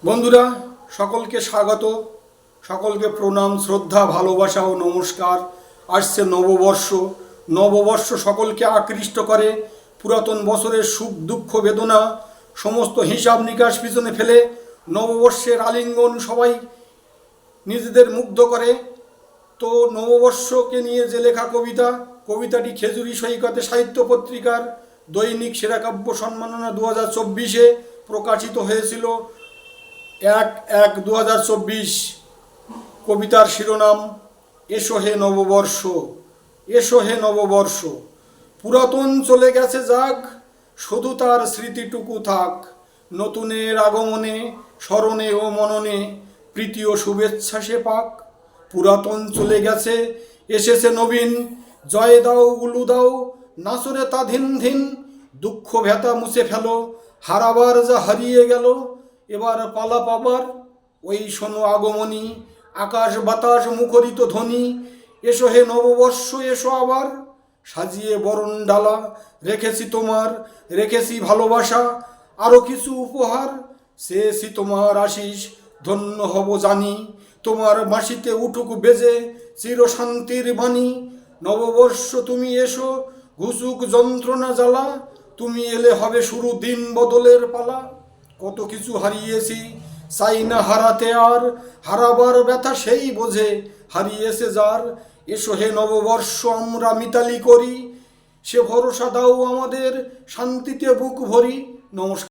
বন্ধুরা, সকলকে স্বাগত, সকলকে প্রণাম, শ্রদ্ধা, ভালোবাসা ও নমস্কার। আসছে নববর্ষ। নববর্ষ সকলকে আকৃষ্ট করে। পুরাতন বছরের সুখ দুঃখ বেদনা সমস্ত হিসাব নিকাশ পিছনে ফেলে নববর্ষের আলিঙ্গন সবাই নিজেদের মুগ্ধ করে। তো নববর্ষকে নিয়ে যে লেখা কবিতাটি খেজুরি সৈকতে সাহিত্য পত্রিকার দৈনিক সেরা কাব্য সম্মাননা 2024-এ প্রকাশিত হয়েছিল। 1/1/2024। কবিতার শিরোনাম এসো হে নববর্ষ। এসো হে নববর্ষ। পুরাতন চলে গেছে যাক, শুধু তার স্মৃতিটুকু থাক। নতুনের আগমনে স্মরণে ও মননে প্রীতি ও শুভেচ্ছা সে পাক। পুরাতন চলে গেছে, এসেছে নবীন। জয় দাও উলু দাও, নাচরে তা ধিন ধিন। দুঃখ ভেতা মুছে ফেলো, হারাবার যা হারিয়ে গেল। এবার পালা পাবার ওই শোনো আগমনী, আকাশ বাতাস মুখরিত ধ্বনি। এসো হে নববর্ষ, এসো আবার। সাজিয়ে বরণ ডালা রেখেছি তোমার, রেখেছি ভালোবাসা, আরও কিছু উপহার। চেয়েছি তোমার আশিস, ধন্য হব জানি। তোমার বাঁশিতে উঠুক বেজে চির শান্তির বাণী। নববর্ষ তুমি এসো, ঘুচুক যন্ত্রণা জ্বালা। তুমি এলে হবে শুরু দিন বদলের পালা। কত কিছু হারিয়েছি, চাই না হারাতে আর। হারাবার ব্যথা সেই বোঝে, হারিয়েছে যার। এসো হে নববর্ষ, আমরা মিতালি করি। সে ভরসা দাও আমাদের, শান্তিতে বুক ভরি। নমস্কার।